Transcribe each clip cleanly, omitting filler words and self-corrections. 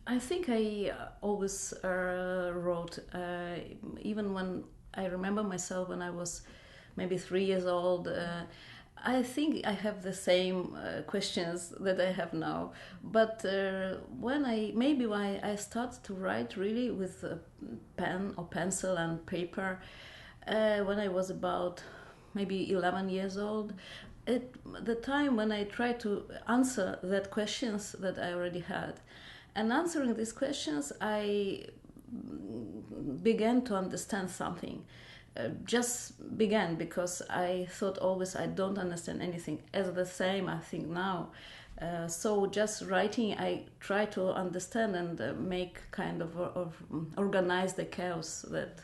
I think I always wrote, even when I remember myself when I was maybe 3 years old. I think I have the same questions that I have now. But when I started to write really with a pen or pencil and paper, when I was about maybe 11 years old, the time when I tried to answer that questions that I already had. And answering these questions, I began to understand something. Just began because I thought always I don't understand anything. As the same, I think now. So just writing, I try to understand and make kind of organize the chaos that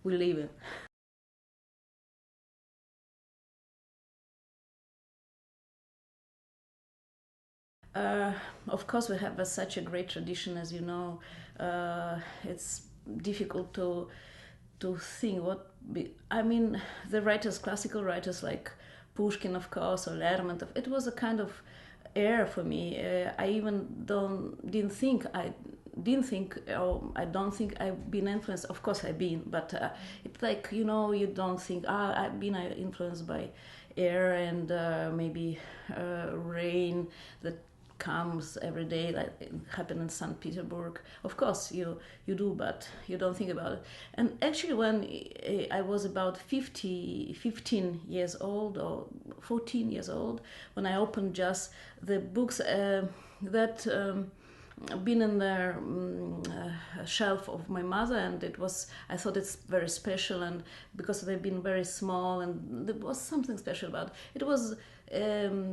we live in. Uh, of course, we have such a great tradition, as you know. It's difficult to think what I mean. The writers, classical writers like Pushkin, of course, or Lermontov. It was a kind of air for me. I even didn't think, or I don't think I've been influenced. Of course, I've been, but it's like you don't think I've been influenced by air and maybe rain that comes every day, like it happened in St. Petersburg. Of course, you do, but you don't think about it. And actually, when I was about 15 years old or 14 years old, when I opened just the books that been in the shelf of my mother, and I thought it's very special, and because they've been very small, and there was something special about it. It was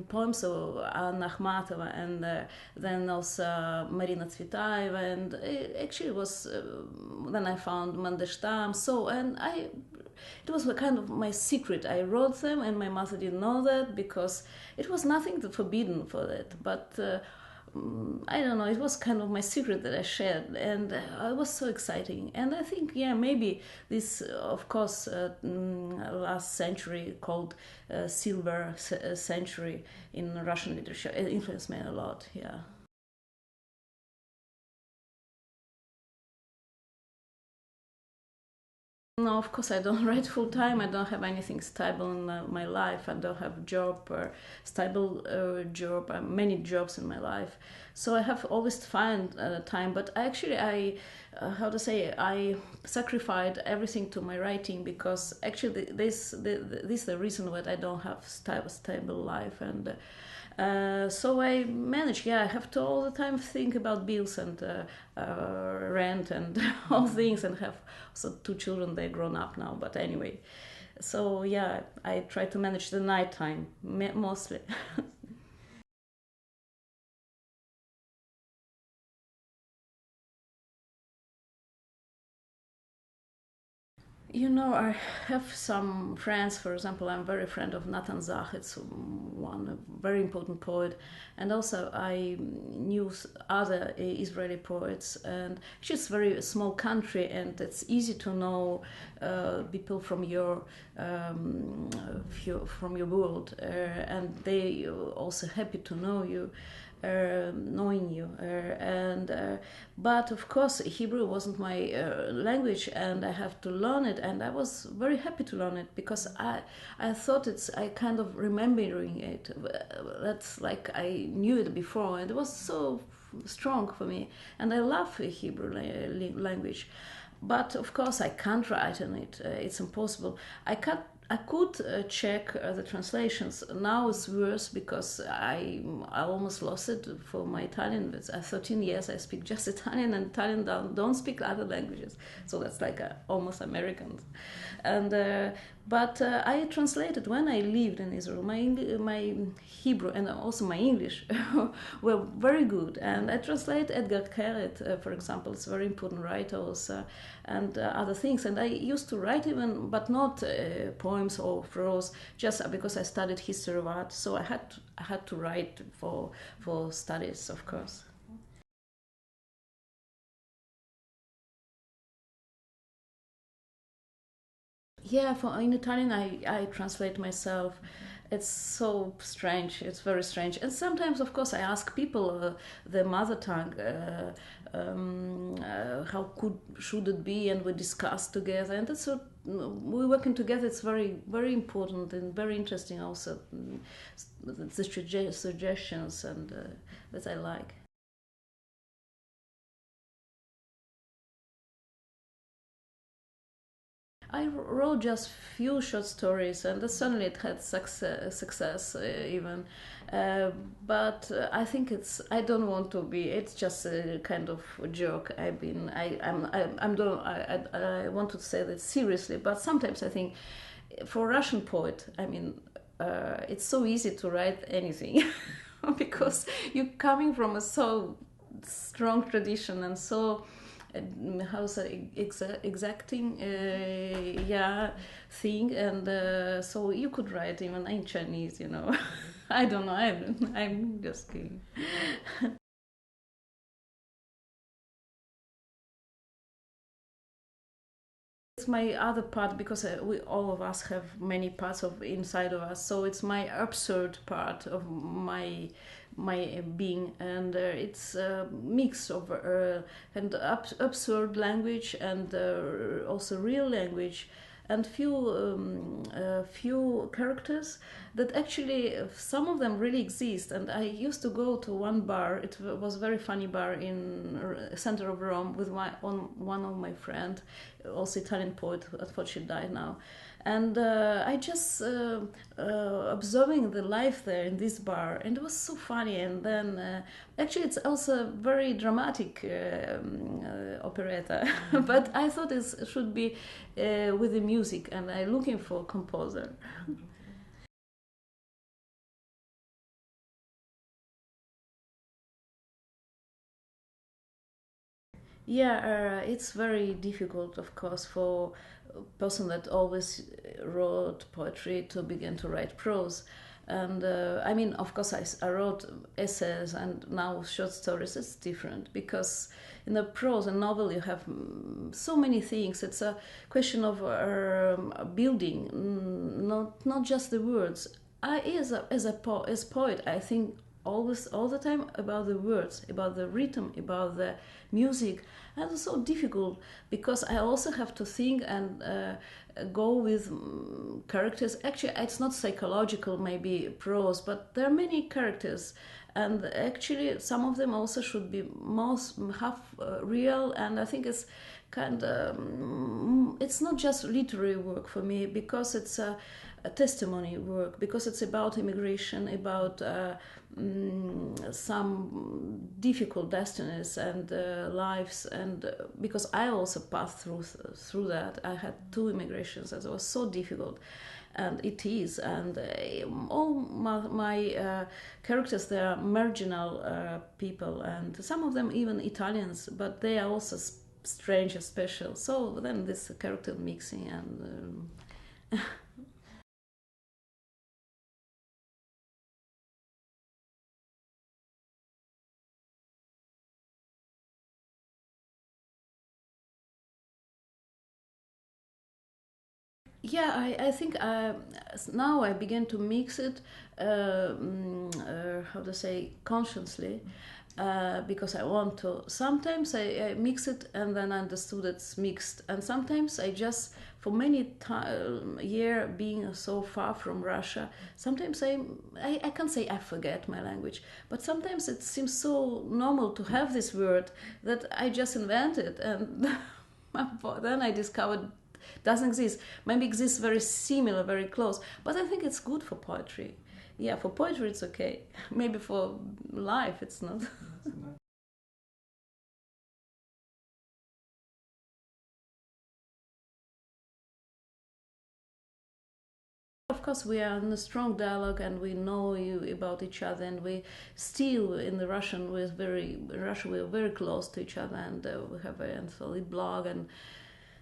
poems of Anna Akhmatova, and then also Marina Tsvetaeva, and actually it was then I found Mandelstam. So, and it was kind of my secret. I wrote them, and my mother didn't know that because it was nothing forbidden for that. But I don't know, it was kind of my secret that I shared, and it was so exciting. And I think, yeah, maybe this, of course, last century called Silver Century in Russian literature, it influenced me a lot, yeah. No, of course I don't write full time. I don't have anything stable in my life. I don't have a job or stable job. Many jobs in my life, so I have always to find time. But actually, how to say, I sacrificed everything to my writing because actually this is the reason why I don't have stable life. And so I manage. Yeah, I have to all the time think about bills and rent and all things, and have also two children. They're grown up now, but anyway. So yeah, I try to manage the nighttime mostly. I have some friends. For example, I'm very friend of Nathan Zach. It's one a very important poet, and also I knew other Israeli poets. And it's just very small country, and it's easy to know people from your world, and they also happy to know you. Knowing you and but of course Hebrew wasn't my language, and I have to learn it, and I was very happy to learn it because I thought I kind of remembering it. That's like I knew it before, and it was so strong for me, and I love Hebrew language. But of course I can't write in it. It's impossible. I could check the translations. Now it's worse because I almost lost it for my Italian. It's 13 years I speak just Italian, and Italian don't speak other languages. So that's like almost Americans. And but I translated when I lived in Israel. My Hebrew and also my English were very good. And I translate Edgar Keret, for example. It's a very important writer also, and other things. And I used to write even, but not poems or prose, just because I studied history of art. So I had to write for studies, of course. Yeah, for in Italian I translate myself. It's so strange. It's very strange. And sometimes, of course, I ask people the mother tongue, how should it be, and we discuss together. And that's what we working together. It's very very important and very interesting. Also, the suggestions and that I like. I wrote just few short stories, and suddenly it had success even. Uh, but I think it's. I don't want to be. It's just a kind of a joke. I've been. I'm. Don't. I want to say that seriously. But sometimes I think, for a Russian poet, I mean, it's so easy to write anything, because you're coming from a so strong tradition and so how's that exacting yeah thing, and so you could write even in Chinese, you know. I don't know, I'm just kidding. It's my other part, because we all of us have many parts of inside of us, so it's my absurd part of my being, and it's a mix of and absurd language and also real language, and few characters that actually some of them really exist. And I used to go to one bar. It was a very funny bar in center of Rome with one of my friend, also Italian poet. Unfortunately, died now. And I just observing the life there in this bar, and it was so funny. And then actually, it's also very dramatic operetta, but I thought it should be with the music, and I'm looking for a composer. Yeah, it's very difficult, of course, for a person that always wrote poetry to begin to write prose. And I mean, of course, I wrote essays and now short stories. It's different, because in the prose and novel you have so many things. It's a question of building, not just the words. I as poet, I think always all the time about the words, about the rhythm, about the music. And it's so difficult, because I also have to think and go with characters. Actually, it's not psychological, maybe prose, but there are many characters, and actually some of them also should be most half real. And I think it's kind of it's not just literary work for me, because it's a testimony work, because it's about immigration, about some difficult destinies and lives, and because I also passed through that. I had two immigrations, and it was so difficult, and it is. And all my characters, they are marginal people, and some of them even Italians, but they are also strange and special. So then this character mixing and. Yeah, I think now I begin to mix it, how to say, consciously, because I want to. Sometimes I mix it and then I understood it's mixed, and sometimes I just, for many year being so far from Russia, sometimes I can't say I forget my language, but sometimes it seems so normal to have this word that I just invented, and then I discovered doesn't exist. Maybe exists very similar, very close. But I think it's good for poetry. Yeah, for poetry it's okay. Maybe for life it's not. Of course, we are in a strong dialogue, and we know about each other, and we still in the Russian we're very close to each other, and we have a solid blog and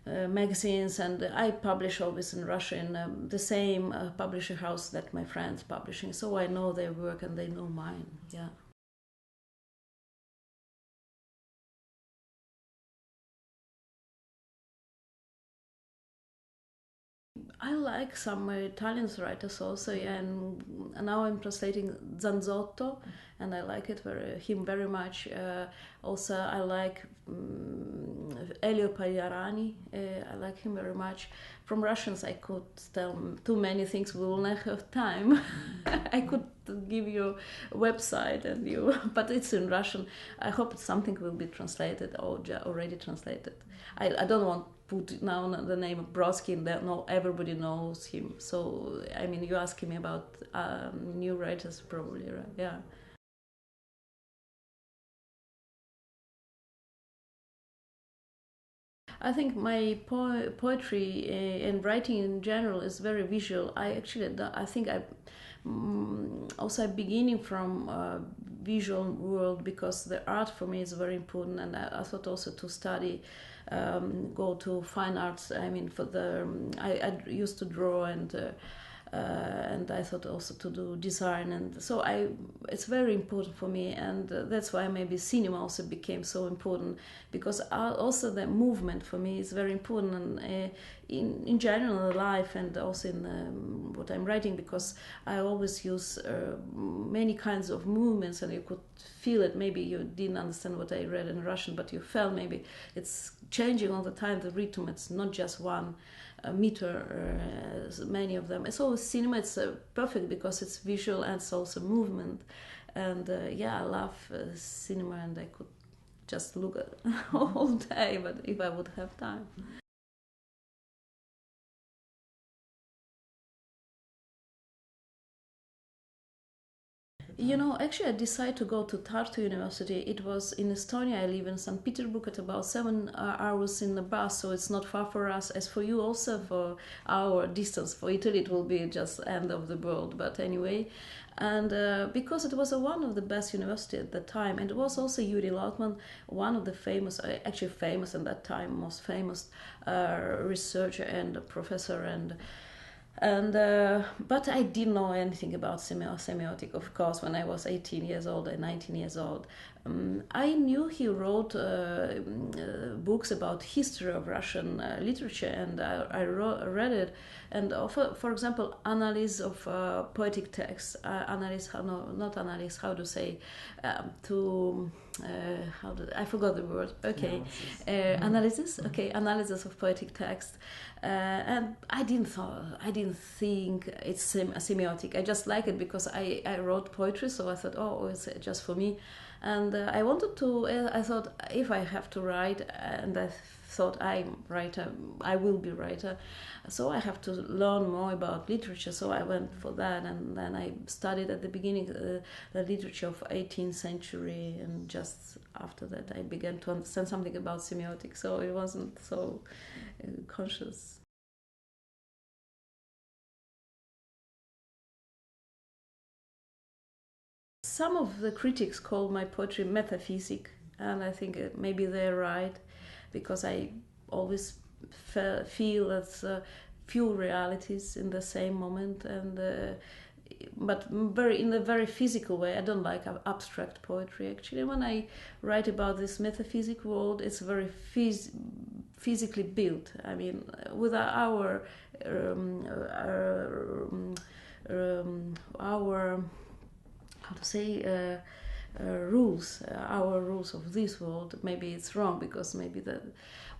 magazines, and I publish always in Russia in the same publisher house that my friends publishing, so I know their work and they know mine. Yeah. I like some Italian writers also, yeah, and now I'm translating Zanzotto, and I like him very much. Also, I like Elio Pagliarani. I like him very much. From Russians, I could tell too many things. We will not have time. I could give you a website but it's in Russian. I hope something will be translated or already translated. I don't want put now the name of Brodsky, and no, everybody knows him. So I mean, you ask me about new writers, probably, right? Yeah. I think my poetry and writing in general is very visual. I think also I'm beginning from visual world because the art for me is very important, and I thought also to study, go to fine arts. I mean, I used to draw and I thought also to do design, and so it's very important for me, and that's why maybe cinema also became so important, because also the movement for me is very important, and in general life, and also in what I'm writing, because I always use many kinds of movements, and you could feel it. Maybe you didn't understand what I read in Russian, but you felt maybe it's changing all the time, the rhythm. It's not just one meter, many of them. So cinema, it's perfect because it's visual and it's also movement. And yeah, I love cinema, and I could just look at it all day, but if I would have time. You know, actually, I decided to go to Tartu University. It was in Estonia. I live in St. Petersburg at about 7 hours in the bus, so it's not far for us. As for you, also for our distance, for Italy, it will be just end of the world. But anyway, and because it was one of the best university at the time, and it was also Yuri Lautman, one of the famous, actually famous at that time, most famous researcher and professor, and but I didn't know anything about semiotic, of course, when I was 18 years old and 19 years old. I knew he wrote books about history of Russian literature, and I read it. And for example, analysis of poetic texts, how to say, to I forgot the word. Okay, analysis. Okay, analysis of poetic text, and I didn't think it's semiotic. I just like it because I wrote poetry, so I thought, oh, it's just for me. And I wanted to. I thought if I have to write, and I thought I'm writer, I will be writer. So I have to learn more about literature. So I went for that, and then I studied at the beginning the literature of 18th century, and just after that I began to understand something about semiotics. So it wasn't so conscious. Some of the critics call my poetry metaphysic, and I think maybe they're right, because I always feel it's few realities in the same moment, and but in a very physical way. I don't like abstract poetry. Actually, when I write about this metaphysic world, it's very physically built. I mean, with our how to say, rules, our rules of this world. Maybe it's wrong, because maybe that,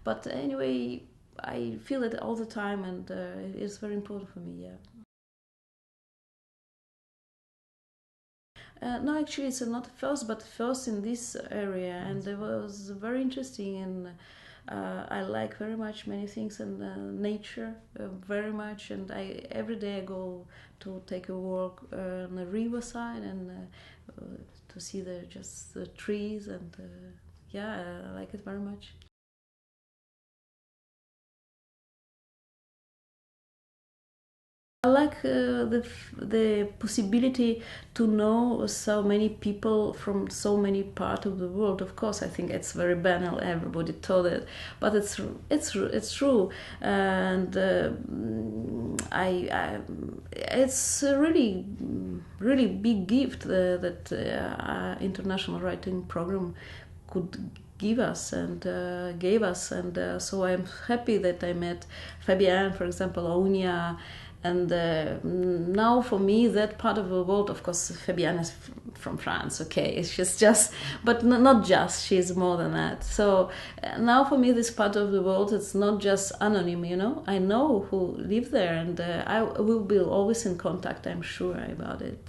but anyway, I feel it all the time, and it's very important for me. Yeah. No, actually, it's not first, but first in this area, and it was very interesting, and I like very much many things in nature, very much, and every day I go to take a walk on the riverside, and to see just the trees, and yeah, I like it very much. I like the possibility to know so many people from so many parts of the world. Of course, I think it's very banal. Everybody told it, but it's true, and it's a really big gift that international writing program could give us and gave us. And so I'm happy that I met Fabienne, for example, Onia. And now for me, that part of the world, of course, Fabienne is from France, okay, she's just, but not just, she's more than that. So now for me, this part of the world, it's not just anonym, you know, I know who live there, and I will be always in contact, I'm sure about it.